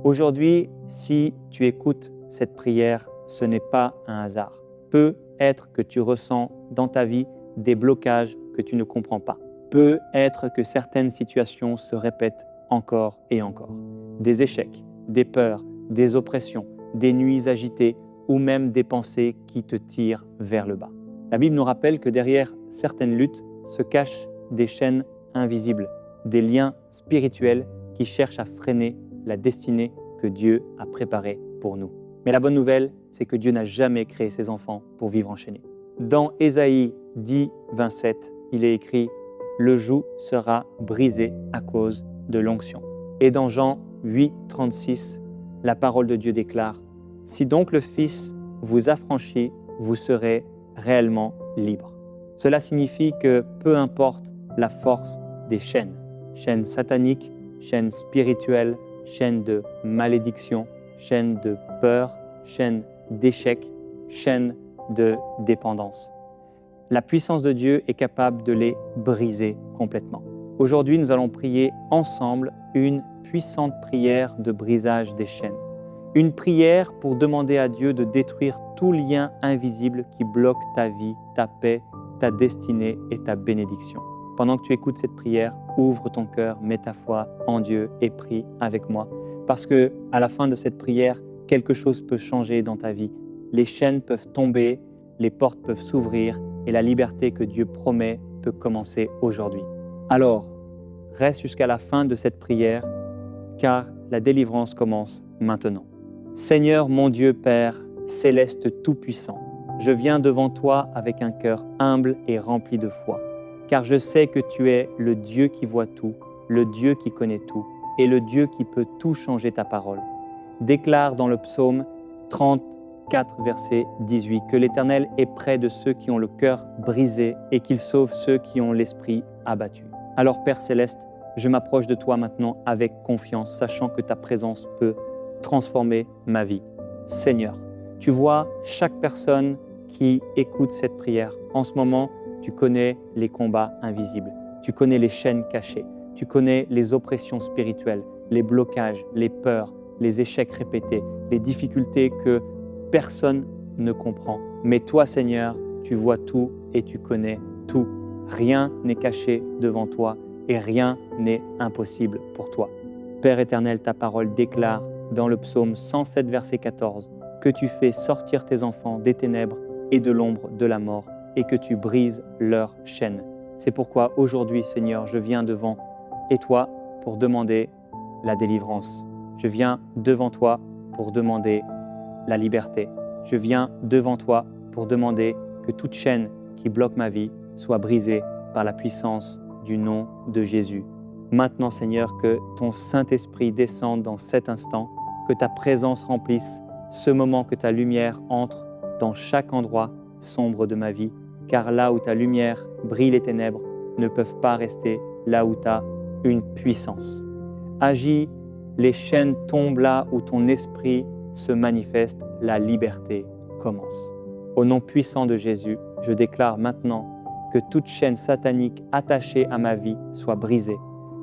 Aujourd'hui, si tu écoutes cette prière, ce n'est pas un hasard. Peut-être que tu ressens dans ta vie des blocages que tu ne comprends pas. Peut-être que certaines situations se répètent encore et encore. Des échecs, des peurs, des oppressions, des nuits agitées ou même des pensées qui te tirent vers le bas. La Bible nous rappelle que derrière certaines luttes se cachent des chaînes invisibles, des liens spirituels qui cherchent à freiner la destinée que Dieu a préparée pour nous. Mais la bonne nouvelle, c'est que Dieu n'a jamais créé ses enfants pour vivre enchaînés. Dans Ésaïe 10, 27, il est écrit « Le joug sera brisé à cause de l'onction ». Et dans Jean 8, 36, la parole de Dieu déclare « Si donc le Fils vous affranchit, vous serez réellement libre ». Cela signifie que peu importe la force des chaînes sataniques, chaînes spirituelles, chaînes de malédiction, chaînes de peur, chaînes d'échec, chaînes de dépendance. La puissance de Dieu est capable de les briser complètement. Aujourd'hui, nous allons prier ensemble une puissante prière de brisage des chaînes. Une prière pour demander à Dieu de détruire tout lien invisible qui bloque ta vie, ta paix, ta destinée et ta bénédiction. Pendant que tu écoutes cette prière, ouvre ton cœur, mets ta foi en Dieu et prie avec moi. Parce que à la fin de cette prière, quelque chose peut changer dans ta vie. Les chaînes peuvent tomber, les portes peuvent s'ouvrir et la liberté que Dieu promet peut commencer aujourd'hui. Alors, reste jusqu'à la fin de cette prière, car la délivrance commence maintenant. Seigneur mon Dieu Père, céleste tout-puissant, je viens devant toi avec un cœur humble et rempli de foi, car je sais que tu es le Dieu qui voit tout, le Dieu qui connaît tout, et le Dieu qui peut tout changer ta parole. Déclare dans le psaume 34, verset 18, que l'Éternel est près de ceux qui ont le cœur brisé et qu'il sauve ceux qui ont l'esprit abattu. Alors Père Céleste, je m'approche de toi maintenant avec confiance, sachant que ta présence peut transformer ma vie. Seigneur, tu vois chaque personne qui écoute cette prière. En ce moment, tu connais les combats invisibles, tu connais les chaînes cachées, tu connais les oppressions spirituelles, les blocages, les peurs, les échecs répétés, les difficultés que personne ne comprend. Mais toi, Seigneur, tu vois tout et tu connais tout. Rien n'est caché devant toi et rien n'est impossible pour toi. Père éternel, ta parole déclare dans le psaume 107, verset 14, que tu fais sortir tes enfants des ténèbres et de l'ombre de la mort et que tu brises leurs chaînes. C'est pourquoi aujourd'hui, Seigneur, je viens devant toi pour demander la délivrance. Je viens devant toi pour demander la liberté. Je viens devant toi pour demander que toute chaîne qui bloque ma vie soit brisée par la puissance du nom de Jésus. Maintenant, Seigneur, que ton Saint-Esprit descende dans cet instant, que ta présence remplisse ce moment, que ta lumière entre dans chaque endroit sombre de ma vie, car là où ta lumière brille, les ténèbres ne peuvent pas rester là où tu as une puissance. Agis, les chaînes tombent là où ton esprit se manifeste, la liberté commence. Au nom puissant de Jésus, je déclare maintenant que toute chaîne satanique attachée à ma vie soit brisée,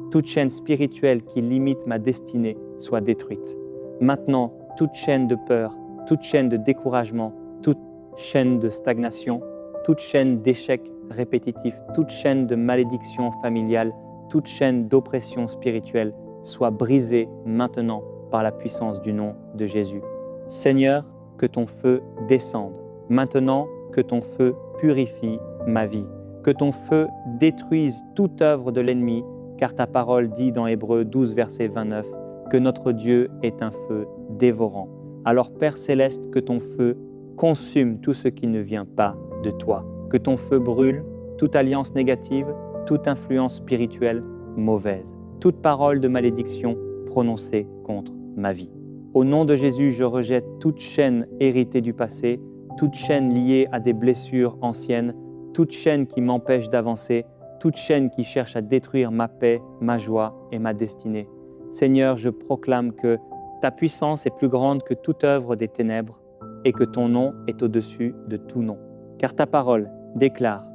toute chaîne spirituelle qui limite ma destinée soit détruite. Maintenant, toute chaîne de peur, toute chaîne de découragement, toute chaîne de stagnation, toute chaîne d'échecs répétitifs, toute chaîne de malédiction familiale, toute chaîne d'oppression spirituelle soit brisée maintenant par la puissance du nom de Jésus. Seigneur, que ton feu descende. Maintenant, que ton feu purifie ma vie. Que ton feu détruise toute œuvre de l'ennemi, car ta parole dit dans Hébreux 12, verset 29, que notre Dieu est un feu dévorant. Alors Père Céleste, que ton feu consume tout ce qui ne vient pas de toi. Que ton feu brûle toute alliance négative, toute influence spirituelle mauvaise, toute parole de malédiction prononcée contre ma vie. Au nom de Jésus, je rejette toute chaîne héritée du passé, toute chaîne liée à des blessures anciennes, toute chaîne qui m'empêche d'avancer, toute chaîne qui cherche à détruire ma paix, ma joie et ma destinée. Seigneur, je proclame que ta puissance est plus grande que toute œuvre des ténèbres et que ton nom est au-dessus de tout nom. Car ta parole déclare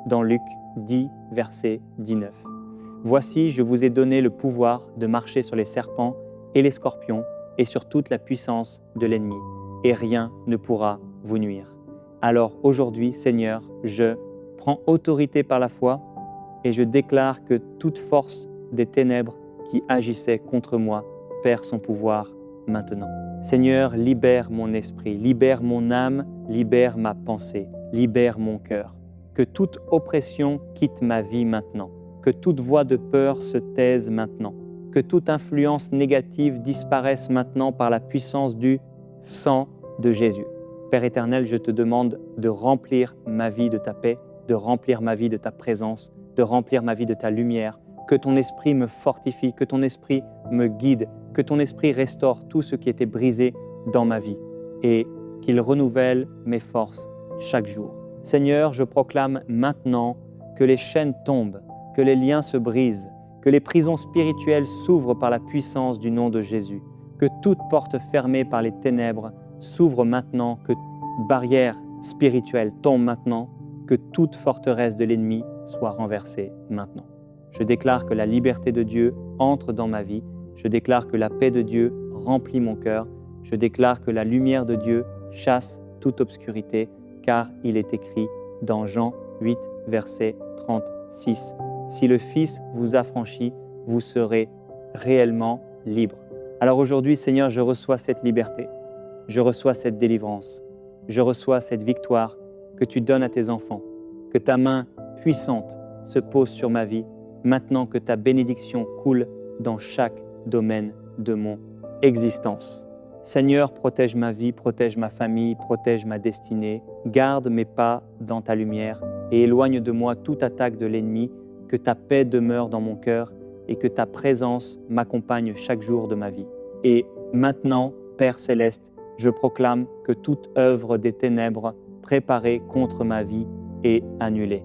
dans Luc 10, verset 19. « Voici, je vous ai donné le pouvoir de marcher sur les serpents et les scorpions et sur toute la puissance de l'ennemi, et rien ne pourra vous nuire. Alors aujourd'hui, Seigneur, je prends autorité par la foi et je déclare que toute force des ténèbres qui agissait contre moi perd son pouvoir maintenant. Seigneur, libère mon esprit, libère mon âme, libère ma pensée, libère mon cœur. Que toute oppression quitte ma vie maintenant, que toute voix de peur se taise maintenant, que toute influence négative disparaisse maintenant par la puissance du sang de Jésus. Père éternel, je te demande de remplir ma vie de ta paix, de remplir ma vie de ta présence, de remplir ma vie de ta lumière, que ton esprit me fortifie, que ton esprit me guide, que ton esprit restaure tout ce qui était brisé dans ma vie et qu'il renouvelle mes forces chaque jour. Seigneur, je proclame maintenant que les chaînes tombent, que les liens se brisent, que les prisons spirituelles s'ouvrent par la puissance du nom de Jésus, que toute porte fermée par les ténèbres s'ouvre maintenant, que barrières spirituelles tombent maintenant, que toute forteresse de l'ennemi soit renversée maintenant. Je déclare que la liberté de Dieu entre dans ma vie. Je déclare que la paix de Dieu remplit mon cœur. Je déclare que la lumière de Dieu chasse toute obscurité, car il est écrit dans Jean 8, verset 36. Si le Fils vous affranchit, vous serez réellement libre. Alors aujourd'hui, Seigneur, je reçois cette liberté. Je reçois cette délivrance. Je reçois cette victoire que tu donnes à tes enfants. Que ta main puissante se pose sur ma vie, maintenant que ta bénédiction coule dans chaque domaine de mon existence. Seigneur, protège ma vie, protège ma famille, protège ma destinée. Garde mes pas dans ta lumière et éloigne de moi toute attaque de l'ennemi. Que ta paix demeure dans mon cœur et que ta présence m'accompagne chaque jour de ma vie. Et maintenant, Père Céleste, je proclame que toute œuvre des ténèbres préparée contre ma vie est annulée.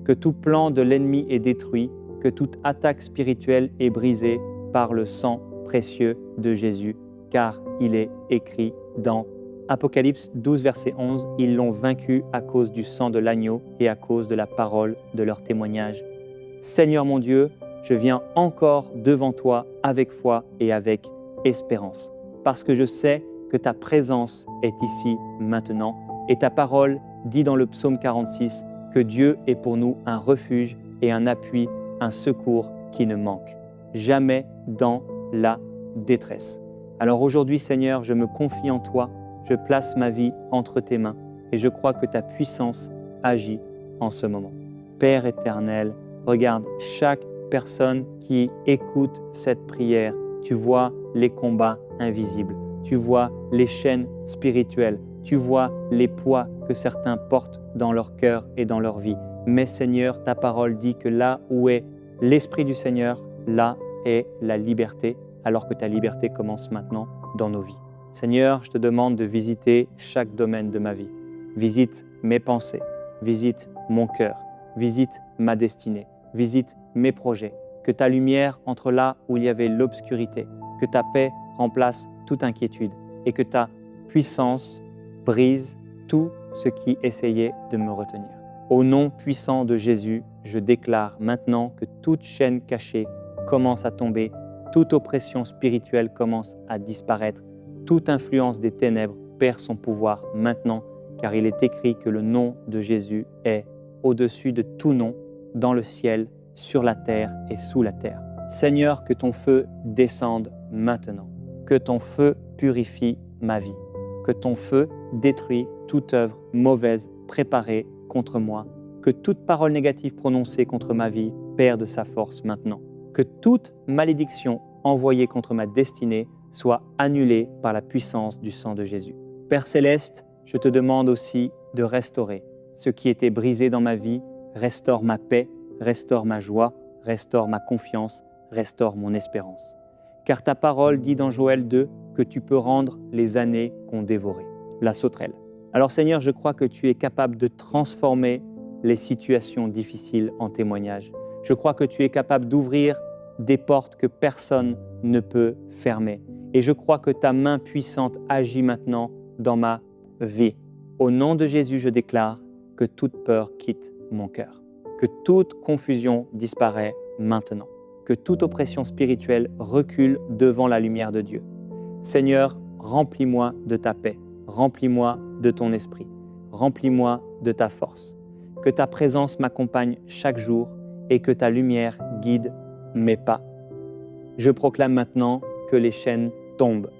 Que tout plan de l'ennemi est détruit, que toute attaque spirituelle est brisée par le sang précieux de Jésus, car il est écrit dans Apocalypse 12, verset 11, « Ils l'ont vaincu à cause du sang de l'agneau et à cause de la parole de leur témoignage. » Seigneur mon Dieu, je viens encore devant toi avec foi et avec espérance, parce que je sais que ta présence est ici maintenant, et ta parole dit dans le psaume 46 que Dieu est pour nous un refuge et un appui, un secours qui ne manque jamais dans la détresse. Alors aujourd'hui, Seigneur, je me confie en toi, je place ma vie entre tes mains et je crois que ta puissance agit en ce moment. Père éternel, regarde chaque personne qui écoute cette prière. Tu vois les combats invisibles, tu vois les chaînes spirituelles, tu vois les poids que certains portent dans leur cœur et dans leur vie. Mais Seigneur, ta parole dit que là où est l'Esprit du Seigneur, là est la liberté, alors que ta liberté commence maintenant dans nos vies. Seigneur, je te demande de visiter chaque domaine de ma vie. Visite mes pensées, visite mon cœur, visite ma destinée, visite mes projets. Que ta lumière entre là où il y avait l'obscurité, que ta paix remplace toute inquiétude et que ta puissance brise tout ce qui essayait de me retenir. Au nom puissant de Jésus, je déclare maintenant que toute chaîne cachée commence à tomber, toute oppression spirituelle commence à disparaître, toute influence des ténèbres perd son pouvoir maintenant, car il est écrit que le nom de Jésus est au-dessus de tout nom, dans le ciel, sur la terre et sous la terre. Seigneur, que ton feu descende maintenant, que ton feu purifie ma vie, que ton feu détruit toute œuvre mauvaise préparée contre moi, que toute parole négative prononcée contre ma vie perde sa force maintenant, que toute malédiction envoyée contre ma destinée soit annulée par la puissance du sang de Jésus. Père Céleste, je te demande aussi de restaurer ce qui était brisé dans ma vie, restaure ma paix, restaure ma joie, restaure ma confiance, restaure mon espérance. Car ta parole dit dans Joël 2 que tu peux rendre les années qu'ont dévorées, la sauterelle. Alors Seigneur, je crois que tu es capable de transformer les situations difficiles en témoignages. Je crois que tu es capable d'ouvrir des portes que personne ne peut fermer. Et je crois que ta main puissante agit maintenant dans ma vie. Au nom de Jésus, je déclare que toute peur quitte mon cœur, que toute confusion disparaît maintenant, que toute oppression spirituelle recule devant la lumière de Dieu. Seigneur, remplis-moi de ta paix, remplis-moi de ton esprit, remplis-moi de ta force. Que ta présence m'accompagne chaque jour et que ta lumière guide mes pas. Je proclame maintenant que les chaînes tombent,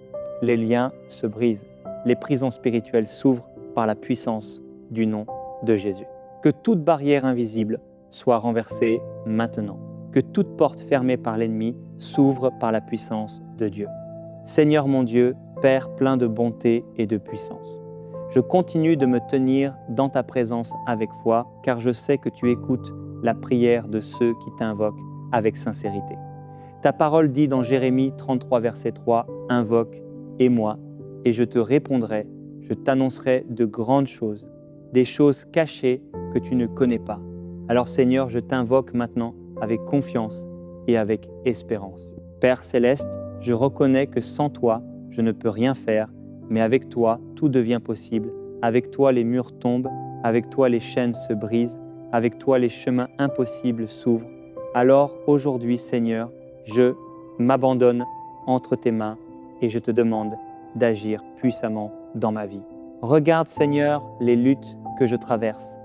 les liens se brisent, les prisons spirituelles s'ouvrent par la puissance du nom de Jésus. Que toute barrière invisible soit renversée maintenant. Que toute porte fermée par l'ennemi s'ouvre par la puissance de Dieu. Seigneur mon Dieu, Père plein de bonté et de puissance, je continue de me tenir dans ta présence avec foi, car je sais que tu écoutes la prière de ceux qui t'invoquent avec sincérité. Ta parole dit dans Jérémie 33, verset 3, « Invoque, et moi, et je te répondrai, je t'annoncerai de grandes choses, des choses cachées que tu ne connais pas. » Alors Seigneur, je t'invoque maintenant avec confiance et avec espérance. Père céleste, je reconnais que sans toi, je ne peux rien faire, mais avec toi, tout devient possible. Avec toi, les murs tombent, avec toi, les chaînes se brisent, avec toi, les chemins impossibles s'ouvrent. Alors aujourd'hui, Seigneur, je m'abandonne entre tes mains et je te demande d'agir puissamment dans ma vie. Regarde, Seigneur, les luttes que je traverse.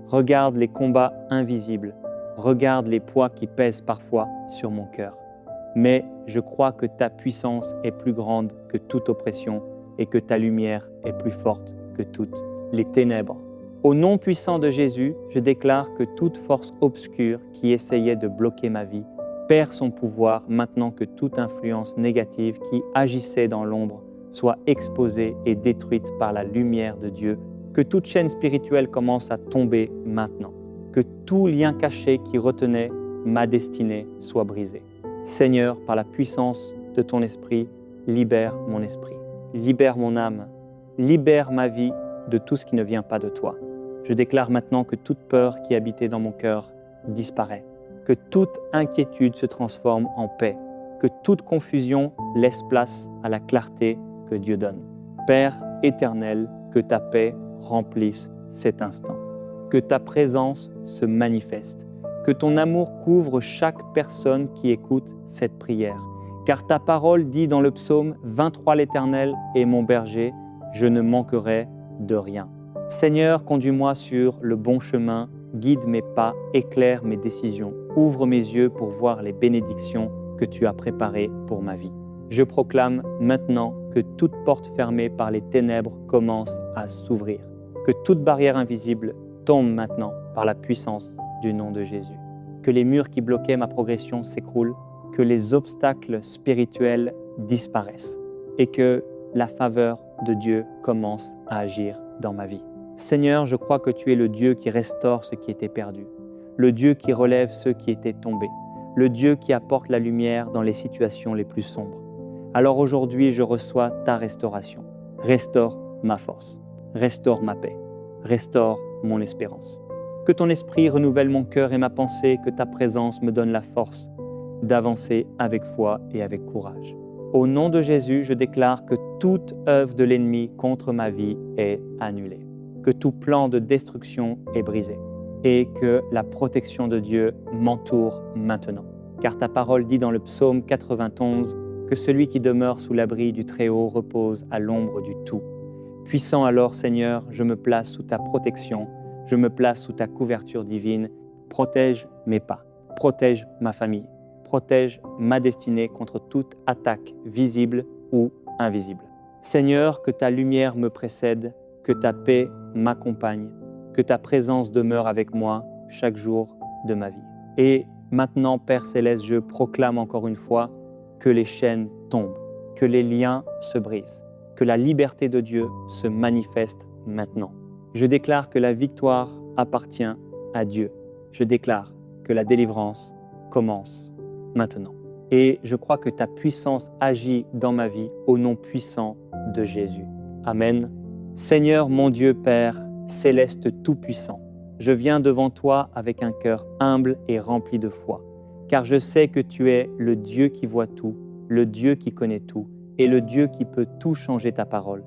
Regarde les combats invisibles. Regarde les poids qui pèsent parfois sur mon cœur. Mais je crois que ta puissance est plus grande que toute oppression et que ta lumière est plus forte que toutes les ténèbres. Au nom puissant de Jésus, je déclare que toute force obscure qui essayait de bloquer ma vie perd son pouvoir maintenant que toute influence négative qui agissait dans l'ombre soit exposée et détruite par la lumière de Dieu, que toute chaîne spirituelle commence à tomber maintenant, que tout lien caché qui retenait ma destinée soit brisé. Seigneur, par la puissance de ton esprit, libère mon esprit, libère mon âme, libère ma vie de tout ce qui ne vient pas de toi. Je déclare maintenant que toute peur qui habitait dans mon cœur disparaît, que toute inquiétude se transforme en paix, que toute confusion laisse place à la clarté que Dieu donne. Père éternel, que ta paix remplisse cet instant, que ta présence se manifeste, que ton amour couvre chaque personne qui écoute cette prière. Car ta parole dit dans le psaume 23, « L'Éternel est mon berger, je ne manquerai de rien. » Seigneur, conduis-moi sur le bon chemin, guide mes pas, éclaire mes décisions, ouvre mes yeux pour voir les bénédictions que tu as préparées pour ma vie. Je proclame maintenant que toute porte fermée par les ténèbres commence à s'ouvrir, que toute barrière invisible tombe maintenant par la puissance du nom de Jésus. Que les murs qui bloquaient ma progression s'écroulent, que les obstacles spirituels disparaissent et que la faveur de Dieu commence à agir dans ma vie. Seigneur, je crois que tu es le Dieu qui restaure ce qui était perdu, le Dieu qui relève ceux qui étaient tombés, le Dieu qui apporte la lumière dans les situations les plus sombres. Alors aujourd'hui, je reçois ta restauration. Restaure ma force, restaure ma paix, restaure mon espérance. Que ton esprit renouvelle mon cœur et ma pensée, que ta présence me donne la force d'avancer avec foi et avec courage. Au nom de Jésus, je déclare que toute œuvre de l'ennemi contre ma vie est annulée, que tout plan de destruction est brisé et que la protection de Dieu m'entoure maintenant. Car ta parole dit dans le psaume 91 que celui qui demeure sous l'abri du Très-Haut repose à l'ombre du Tout. Puissant alors, Seigneur, je me place sous ta protection, je me place sous ta couverture divine. Protège mes pas, protège ma famille, protège ma destinée contre toute attaque visible ou invisible. Seigneur, que ta lumière me précède, que ta paix m'accompagne, que ta présence demeure avec moi chaque jour de ma vie. Et maintenant, Père Céleste, je proclame encore une fois que les chaînes tombent, que les liens se brisent, que la liberté de Dieu se manifeste maintenant. Je déclare que la victoire appartient à Dieu. Je déclare que la délivrance commence maintenant. Et je crois que ta puissance agit dans ma vie au nom puissant de Jésus. Amen. Seigneur mon Dieu Père, céleste tout-puissant, je viens devant toi avec un cœur humble et rempli de foi, car je sais que tu es le Dieu qui voit tout, le Dieu qui connaît tout et le Dieu qui peut tout changer ta parole.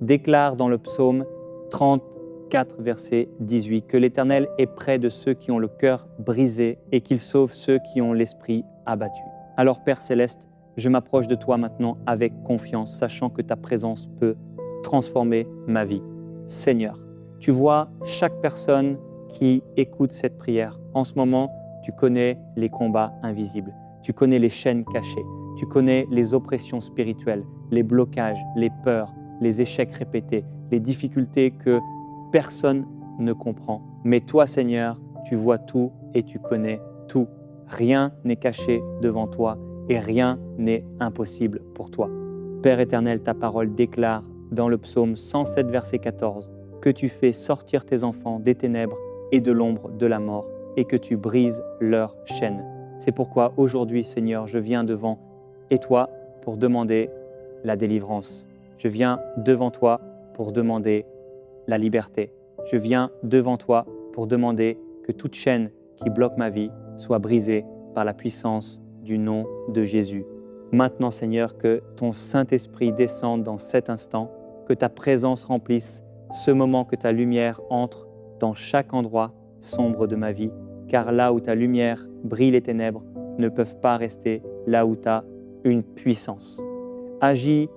Déclare dans le psaume 34, verset 18, que l'Éternel est près de ceux qui ont le cœur brisé et qu'il sauve ceux qui ont l'esprit abattu. Alors Père Céleste, je m'approche de toi maintenant avec confiance, sachant que ta présence peut transformer ma vie. Seigneur, tu vois chaque personne qui écoute cette prière. En ce moment, tu connais les combats invisibles, tu connais les chaînes cachées, tu connais les oppressions spirituelles, les blocages, les peurs, les échecs répétés, les difficultés que personne ne comprend. Mais toi, Seigneur, tu vois tout et tu connais tout. Rien n'est caché devant toi et rien n'est impossible pour toi. Père éternel, ta parole déclare dans le psaume 107, verset 14, que tu fais sortir tes enfants des ténèbres et de l'ombre de la mort et que tu brises leurs chaînes. C'est pourquoi aujourd'hui, Seigneur, je viens devant toi pour demander la délivrance. Je viens devant toi pour demander la liberté. Je viens devant toi pour demander que toute chaîne qui bloque ma vie soit brisée par la puissance du nom de Jésus. Maintenant, Seigneur, que ton Saint-Esprit descende dans cet instant, que ta présence remplisse ce moment, que ta lumière entre dans chaque endroit sombre de ma vie, car là où ta lumière brille, les ténèbres ne peuvent pas rester là où tu as une puissance. Agis,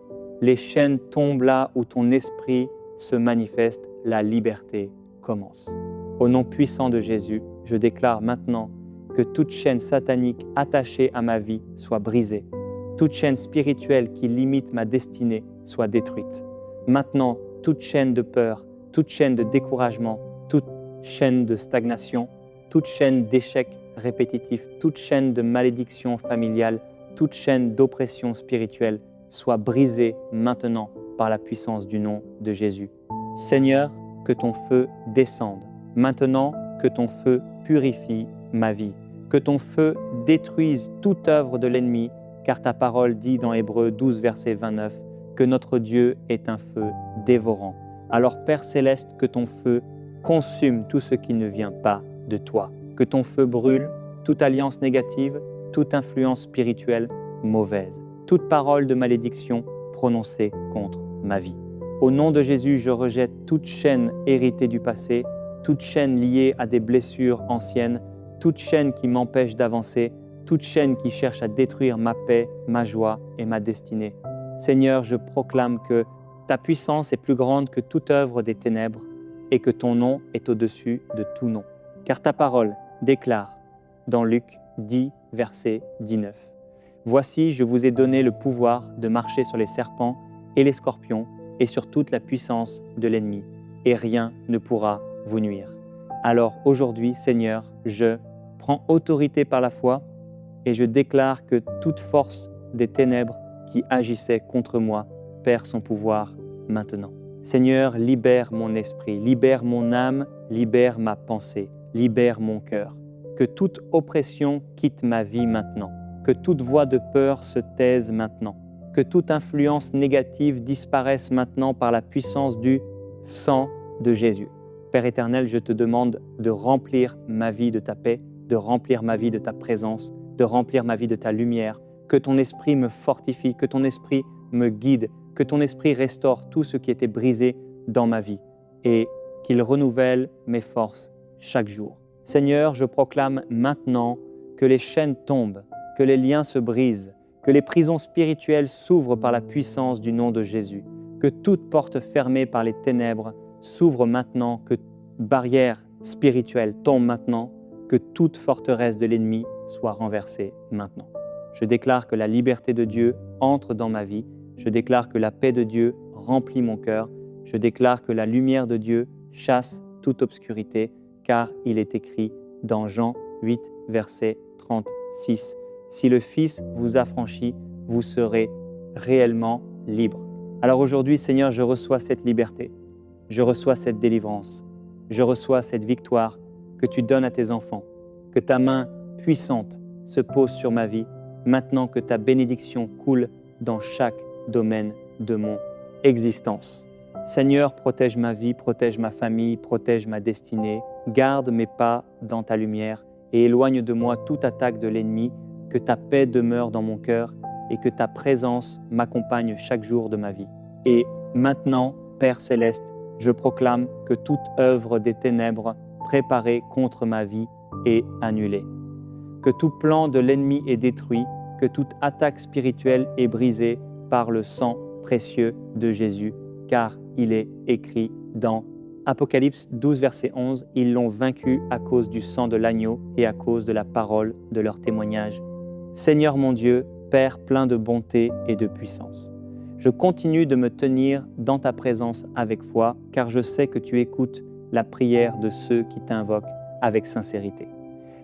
les chaînes tombent là où ton esprit se manifeste, la liberté commence. Au nom puissant de Jésus, je déclare maintenant que toute chaîne satanique attachée à ma vie soit brisée. Toute chaîne spirituelle qui limite ma destinée soit détruite. Maintenant, toute chaîne de peur, toute chaîne de découragement, toute chaîne de stagnation, toute chaîne d'échecs répétitifs, toute chaîne de malédiction familiale, toute chaîne d'oppression spirituelle soit brisée maintenant par la puissance du nom de Jésus. Seigneur, que ton feu descende. Maintenant, que ton feu purifie ma vie. Que ton feu détruise toute œuvre de l'ennemi, car ta parole dit dans Hébreux 12, verset 29, que notre Dieu est un feu dévorant. Alors Père Céleste, que ton feu consume tout ce qui ne vient pas de toi. Que ton feu brûle toute alliance négative, toute influence spirituelle mauvaise, toute parole de malédiction prononcée contre ma vie. Au nom de Jésus, je rejette toute chaîne héritée du passé, toute chaîne liée à des blessures anciennes, toute chaîne qui m'empêche d'avancer, toute chaîne qui cherche à détruire ma paix, ma joie et ma destinée. Seigneur, je proclame que ta puissance est plus grande que toute œuvre des ténèbres et que ton nom est au-dessus de tout nom. Car ta parole déclare dans Luc 10, verset 19, « Voici, je vous ai donné le pouvoir de marcher sur les serpents et les scorpions et sur toute la puissance de l'ennemi, et rien ne pourra vous nuire. » Alors aujourd'hui, Seigneur, je prends autorité par la foi et je déclare que toute force des ténèbres qui agissait contre moi perd son pouvoir maintenant. Seigneur, libère mon esprit, libère mon âme, libère ma pensée, libère mon cœur. Que toute oppression quitte ma vie maintenant, que toute voix de peur se taise maintenant, que toute influence négative disparaisse maintenant par la puissance du sang de Jésus. Père éternel, je te demande de remplir ma vie de ta paix, de remplir ma vie de ta présence, de remplir ma vie de ta lumière, que ton esprit me fortifie, que ton esprit me guide, que ton esprit restaure tout ce qui était brisé dans ma vie et qu'il renouvelle mes forces chaque jour. Seigneur, je proclame maintenant que les chaînes tombent, que les liens se brisent, que les prisons spirituelles s'ouvrent par la puissance du nom de Jésus, que toute porte fermée par les ténèbres s'ouvre maintenant, que barrières spirituelles tombent maintenant, que toute forteresse de l'ennemi soit renversée maintenant. Je déclare que la liberté de Dieu entre dans ma vie. Je déclare que la paix de Dieu remplit mon cœur. Je déclare que la lumière de Dieu chasse toute obscurité, car il est écrit dans Jean 8, verset 36, « Si le Fils vous affranchit, vous serez réellement libre. » Alors aujourd'hui, Seigneur, je reçois cette liberté. Je reçois cette délivrance. Je reçois cette victoire que tu donnes à tes enfants. Que ta main puissante se pose sur ma vie, maintenant que ta bénédiction coule dans chaque domaine de mon existence. Seigneur, protège ma vie, protège ma famille, protège ma destinée. Garde mes pas dans ta lumière et éloigne de moi toute attaque de l'ennemi. Que ta paix demeure dans mon cœur et que ta présence m'accompagne chaque jour de ma vie. Et maintenant, Père Céleste, je proclame que toute œuvre des ténèbres préparée contre ma vie est annulée. Que tout plan de l'ennemi est détruit, que que toute attaque spirituelle est brisée par le sang précieux de Jésus, car il est écrit dans Apocalypse 12, verset 11, « Ils l'ont vaincu à cause du sang de l'agneau et à cause de la parole de leur témoignage. » Seigneur mon Dieu, Père plein de bonté et de puissance, je continue de me tenir dans ta présence avec foi, car je sais que tu écoutes la prière de ceux qui t'invoquent avec sincérité.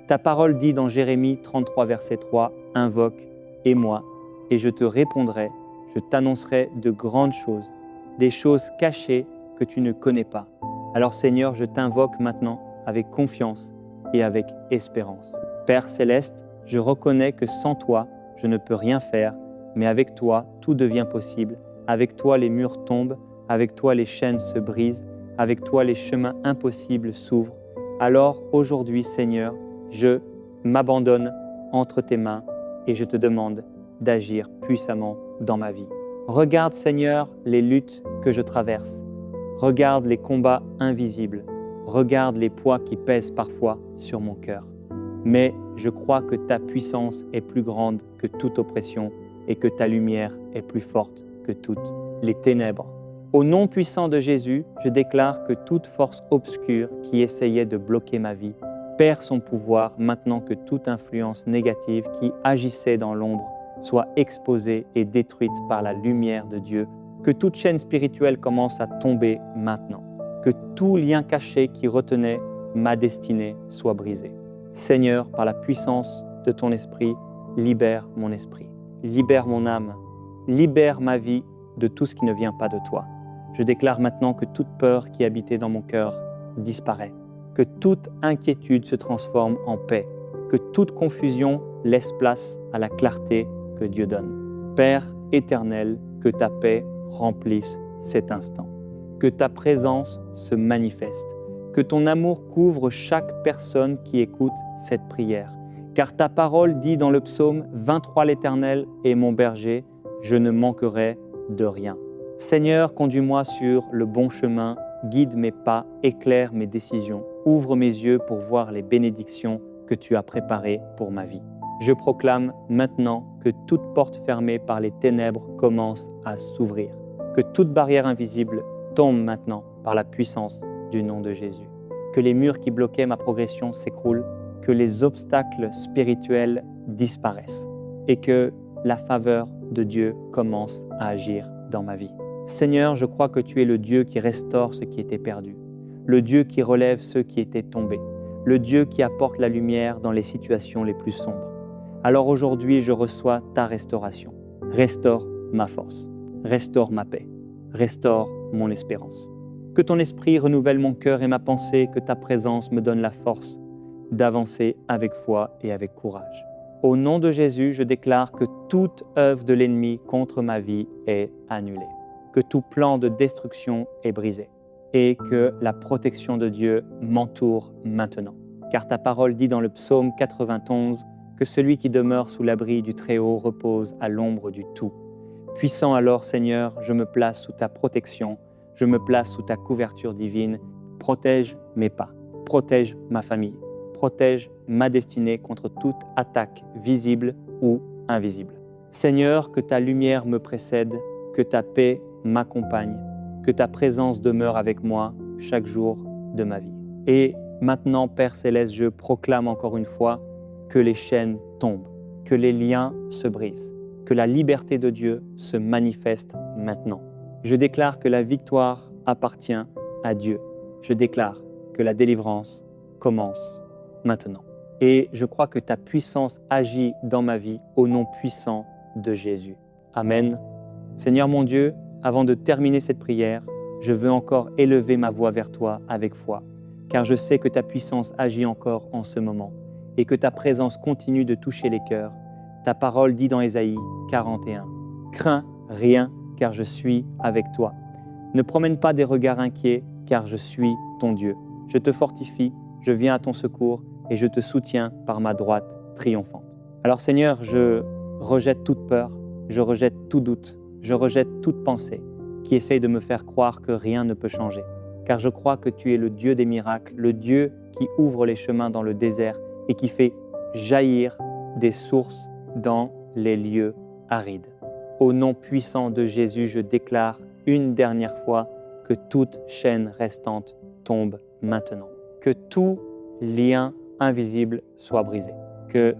Ta parole dit dans Jérémie 33, verset 3, « Invoque, et moi, et je te répondrai, je t'annoncerai de grandes choses, des choses cachées que tu ne connais pas. » Alors Seigneur, je t'invoque maintenant avec confiance et avec espérance. Père céleste, je reconnais que sans toi, je ne peux rien faire, mais avec toi, tout devient possible. Avec toi, les murs tombent, avec toi, les chaînes se brisent, avec toi, les chemins impossibles s'ouvrent. Alors aujourd'hui, Seigneur, je m'abandonne entre tes mains et je te demande d'agir puissamment dans ma vie. Regarde, Seigneur, les luttes que je traverse. Regarde les combats invisibles. Regarde les poids qui pèsent parfois sur mon cœur. Mais je crois que ta puissance est plus grande que toute oppression et que ta lumière est plus forte que toutes les ténèbres. Au nom puissant de Jésus, je déclare que toute force obscure qui essayait de bloquer ma vie perd son pouvoir maintenant que toute influence négative qui agissait dans l'ombre soit exposée et détruite par la lumière de Dieu, que toute chaîne spirituelle commence à tomber maintenant, que tout lien caché qui retenait ma destinée soit brisé. Seigneur, par la puissance de ton esprit, libère mon esprit, libère mon âme, libère ma vie de tout ce qui ne vient pas de toi. Je déclare maintenant que toute peur qui habitait dans mon cœur disparaît, que toute inquiétude se transforme en paix, que toute confusion laisse place à la clarté que Dieu donne. Père éternel, que ta paix remplisse cet instant, que ta présence se manifeste, que ton amour couvre chaque personne qui écoute cette prière. Car ta parole dit dans le psaume « 23 l'Éternel est mon berger, je ne manquerai de rien. » Seigneur, conduis-moi sur le bon chemin, guide mes pas, éclaire mes décisions, ouvre mes yeux pour voir les bénédictions que tu as préparées pour ma vie. Je proclame maintenant que toute porte fermée par les ténèbres commence à s'ouvrir, que toute barrière invisible tombe maintenant par la puissance du nom de Jésus, que les murs qui bloquaient ma progression s'écroulent, que les obstacles spirituels disparaissent et que la faveur de Dieu commence à agir dans ma vie. Seigneur, je crois que tu es le Dieu qui restaure ce qui était perdu, le Dieu qui relève ceux qui étaient tombés, le Dieu qui apporte la lumière dans les situations les plus sombres. Alors aujourd'hui, je reçois ta restauration. Restaure ma force, restaure ma paix, restaure mon espérance. Que ton esprit renouvelle mon cœur et ma pensée, que ta présence me donne la force d'avancer avec foi et avec courage. Au nom de Jésus, je déclare que toute œuvre de l'ennemi contre ma vie est annulée, que tout plan de destruction est brisé et que la protection de Dieu m'entoure maintenant. Car ta parole dit dans le psaume 91 que celui qui demeure sous l'abri du Très-Haut repose à l'ombre du Tout. Puissant alors, Seigneur, je me place sous ta protection, je me place sous ta couverture divine. Protège mes pas, protège ma famille, protège ma destinée contre toute attaque visible ou invisible. Seigneur, que ta lumière me précède, que ta paix m'accompagne, que ta présence demeure avec moi chaque jour de ma vie. Et maintenant, Père Céleste, je proclame encore une fois que les chaînes tombent, que les liens se brisent, que la liberté de Dieu se manifeste maintenant. Je déclare que la victoire appartient à Dieu. Je déclare que la délivrance commence maintenant. Et je crois que ta puissance agit dans ma vie au nom puissant de Jésus. Amen. Seigneur mon Dieu, avant de terminer cette prière, je veux encore élever ma voix vers toi avec foi, car je sais que ta puissance agit encore en ce moment et que ta présence continue de toucher les cœurs. Ta parole dit dans Ésaïe 41, « Crains rien, car je suis avec toi. Ne promène pas des regards inquiets, car je suis ton Dieu. Je te fortifie, je viens à ton secours et je te soutiens par ma droite triomphante. » Alors Seigneur, je rejette toute peur, je rejette tout doute, je rejette toute pensée qui essaye de me faire croire que rien ne peut changer, car je crois que tu es le Dieu des miracles, le Dieu qui ouvre les chemins dans le désert et qui fait jaillir des sources dans les lieux arides. Au nom puissant de Jésus, je déclare une dernière fois que toute chaîne restante tombe maintenant. Que tout lien invisible soit brisé. Que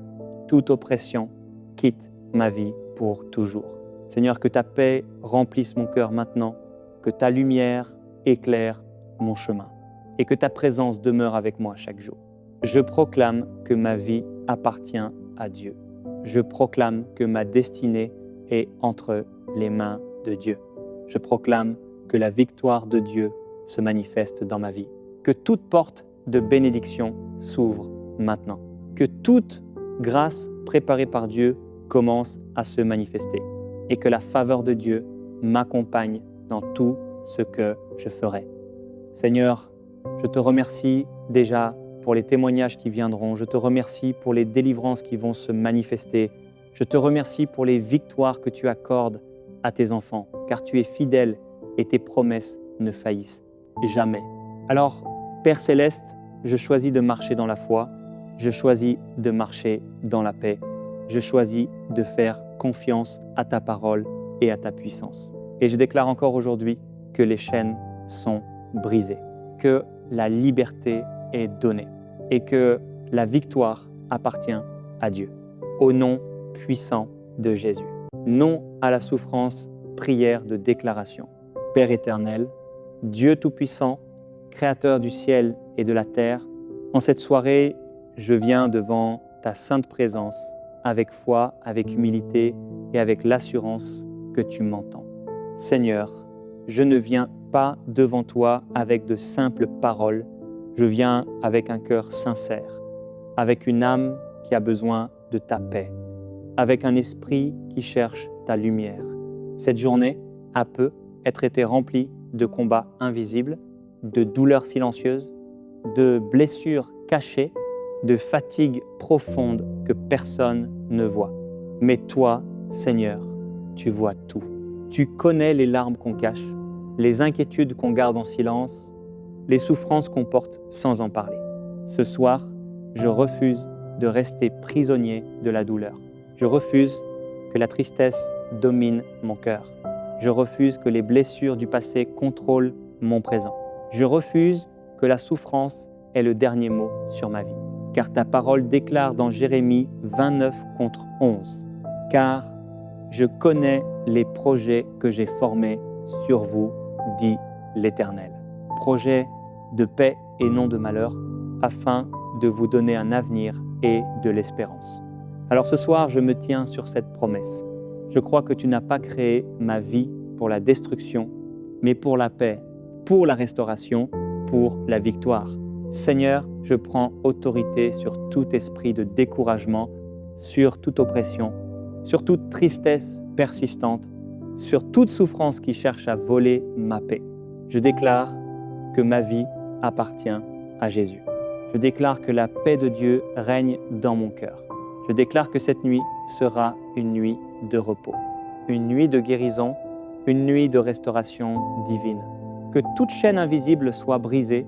toute oppression quitte ma vie pour toujours. Seigneur, que ta paix remplisse mon cœur maintenant, que ta lumière éclaire mon chemin et que ta présence demeure avec moi chaque jour. Je proclame que ma vie appartient à Dieu. Je proclame que ma destinée est entre les mains de Dieu. Je proclame que la victoire de Dieu se manifeste dans ma vie. Que toute porte de bénédiction s'ouvre maintenant. Que toute grâce préparée par Dieu commence à se manifester. Et que la faveur de Dieu m'accompagne dans tout ce que je ferai. Seigneur, je te remercie déjà pour les témoignages qui viendront. Je te remercie pour les délivrances qui vont se manifester. Je te remercie pour les victoires que tu accordes à tes enfants, car tu es fidèle et tes promesses ne faillissent jamais. Alors, Père Céleste, je choisis de marcher dans la foi, je choisis de marcher dans la paix, je choisis de faire confiance à ta parole et à ta puissance. Et je déclare encore aujourd'hui que les chaînes sont brisées, que la liberté est donnée et que la victoire appartient à Dieu. Au nom puissant de Jésus. Non à la souffrance, prière de déclaration. Père éternel, Dieu Tout-Puissant, Créateur du ciel et de la terre, en cette soirée, je viens devant ta sainte présence avec foi, avec humilité et avec l'assurance que tu m'entends. Seigneur, je ne viens pas devant toi avec de simples paroles, je viens avec un cœur sincère, avec une âme qui a besoin de ta paix, avec un esprit qui cherche ta lumière. Cette journée a peut être été remplie de combats invisibles, de douleurs silencieuses, de blessures cachées, de fatigues profondes que personne ne voit. Mais toi, Seigneur, tu vois tout. Tu connais les larmes qu'on cache, les inquiétudes qu'on garde en silence, les souffrances qu'on porte sans en parler. Ce soir, je refuse de rester prisonnier de la douleur. Je refuse que la tristesse domine mon cœur. Je refuse que les blessures du passé contrôlent mon présent. Je refuse que la souffrance ait le dernier mot sur ma vie. Car ta parole déclare dans Jérémie 29:11, « Car je connais les projets que j'ai formés sur vous, dit l'Éternel. Projets de paix et non de malheur, afin de vous donner un avenir et de l'espérance. » Alors ce soir, je me tiens sur cette promesse. Je crois que tu n'as pas créé ma vie pour la destruction, mais pour la paix, pour la restauration, pour la victoire. Seigneur, je prends autorité sur tout esprit de découragement, sur toute oppression, sur toute tristesse persistante, sur toute souffrance qui cherche à voler ma paix. Je déclare que ma vie appartient à Jésus. Je déclare que la paix de Dieu règne dans mon cœur. Je déclare que cette nuit sera une nuit de repos, une nuit de guérison, une nuit de restauration divine. Que toute chaîne invisible soit brisée,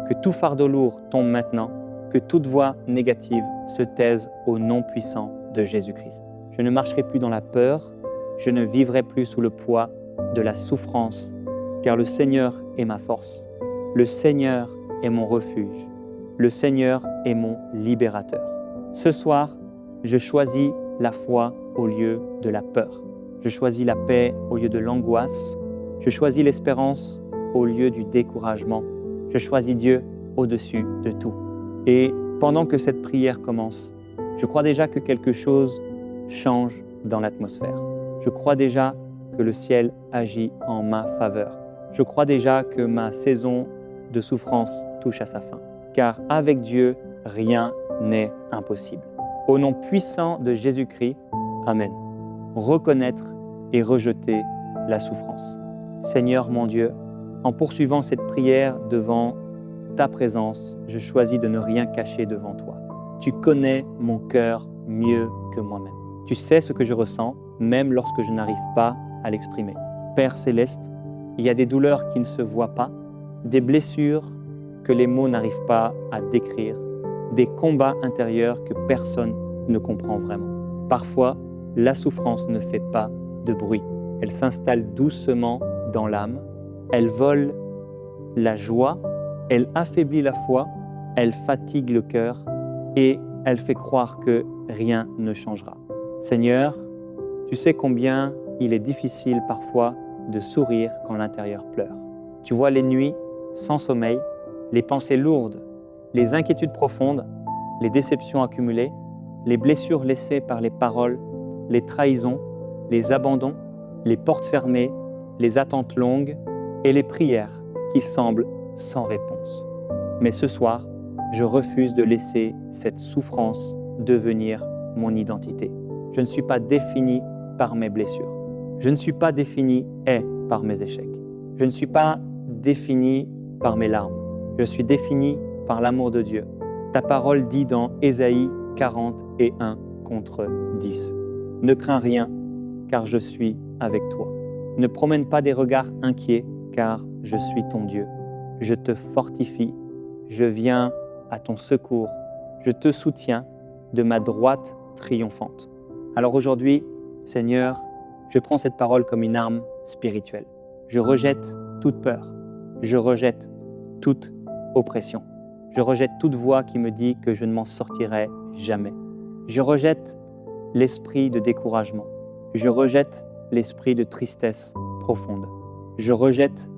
que tout fardeau lourd tombe maintenant, que toute voix négative se taise au nom puissant de Jésus-Christ. Je ne marcherai plus dans la peur, je ne vivrai plus sous le poids de la souffrance, car le Seigneur est ma force, le Seigneur est mon refuge, le Seigneur est mon libérateur. Ce soir, je choisis la foi au lieu de la peur. Je choisis la paix au lieu de l'angoisse. Je choisis l'espérance au lieu du découragement. Je choisis Dieu au-dessus de tout. Et pendant que cette prière commence, je crois déjà que quelque chose change dans l'atmosphère. Je crois déjà que le ciel agit en ma faveur. Je crois déjà que ma saison de souffrance touche à sa fin. Car avec Dieu, rien n'est impossible. Au nom puissant de Jésus-Christ, Amen. Reconnaître et rejeter la souffrance. Seigneur mon Dieu, en poursuivant cette prière devant ta présence, je choisis de ne rien cacher devant toi. Tu connais mon cœur mieux que moi-même. Tu sais ce que je ressens, même lorsque je n'arrive pas à l'exprimer. Père Céleste, il y a des douleurs qui ne se voient pas, des blessures que les mots n'arrivent pas à décrire, des combats intérieurs que personne ne comprend vraiment. Parfois, la souffrance ne fait pas de bruit. Elle s'installe doucement dans l'âme, elle vole la joie, elle affaiblit la foi, elle fatigue le cœur et elle fait croire que rien ne changera. Seigneur, tu sais combien il est difficile parfois de sourire quand l'intérieur pleure. Tu vois les nuits sans sommeil, les pensées lourdes, les inquiétudes profondes, les déceptions accumulées, les blessures laissées par les paroles, les trahisons, les abandons, les portes fermées, les attentes longues et les prières qui semblent sans réponse. Mais ce soir, je refuse de laisser cette souffrance devenir mon identité. Je ne suis pas défini par mes blessures. Je ne suis pas défini par mes échecs. Je ne suis pas défini par mes larmes. Je suis défini par l'amour de Dieu. Ta parole dit dans Ésaïe 40 et 1 contre 10. Ne crains rien, car je suis avec toi. Ne promène pas des regards inquiets, car je suis ton Dieu. Je te fortifie, je viens à ton secours, je te soutiens de ma droite triomphante. Alors aujourd'hui, Seigneur, je prends cette parole comme une arme spirituelle. Je rejette toute peur, je rejette toute oppression. Je rejette toute voix qui me dit que je ne m'en sortirai jamais. Je rejette l'esprit de découragement. Je rejette l'esprit de tristesse profonde. Je rejette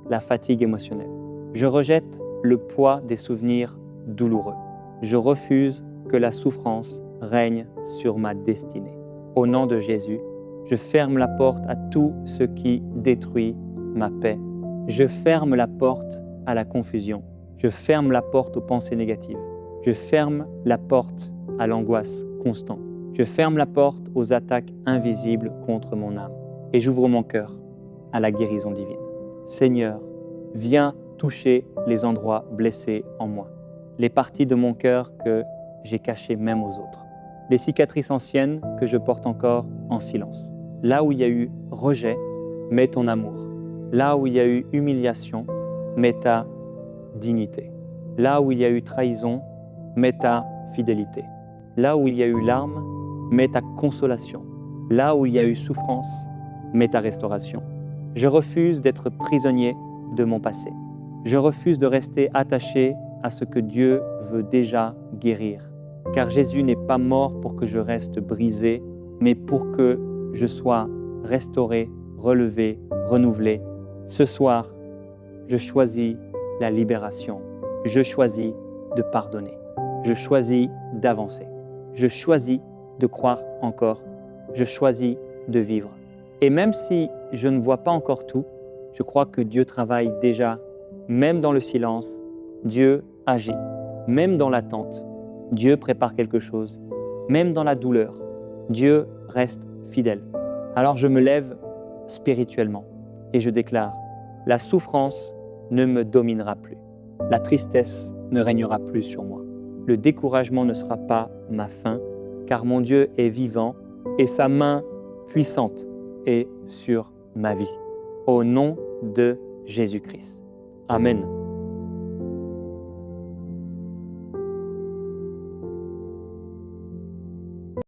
la fatigue émotionnelle. Je rejette le poids des souvenirs douloureux. Je refuse que la souffrance règne sur ma destinée. Au nom de Jésus, je ferme la porte à tout ce qui détruit ma paix. Je ferme la porte à la confusion. Je ferme la porte aux pensées négatives. Je ferme la porte à l'angoisse constante. Je ferme la porte aux attaques invisibles contre mon âme. Et j'ouvre mon cœur à la guérison divine. Seigneur, viens toucher les endroits blessés en moi, les parties de mon cœur que j'ai cachées même aux autres, les cicatrices anciennes que je porte encore en silence. Là où il y a eu rejet, mets ton amour. Là où il y a eu humiliation, mets ta dignité. Là où il y a eu trahison, mets ta fidélité. Là où il y a eu larmes, mets ta consolation. Là où il y a eu souffrance, mets ta restauration. Je refuse d'être prisonnier de mon passé. Je refuse de rester attaché à ce que Dieu veut déjà guérir. Car Jésus n'est pas mort pour que je reste brisé, mais pour que je sois restauré, relevé, renouvelé. Ce soir, je choisis la libération. Je choisis de pardonner. Je choisis d'avancer. Je choisis de croire encore. Je choisis de vivre. Et même si je ne vois pas encore tout, je crois que Dieu travaille déjà. Même dans le silence, Dieu agit. Même dans l'attente, Dieu prépare quelque chose. Même dans la douleur, Dieu reste fidèle. Alors je me lève spirituellement et je déclare, la souffrance ne me dominera plus. La tristesse ne régnera plus sur moi. Le découragement ne sera pas ma fin, car mon Dieu est vivant et sa main puissante est sur ma vie. Au nom de Jésus-Christ. Amen.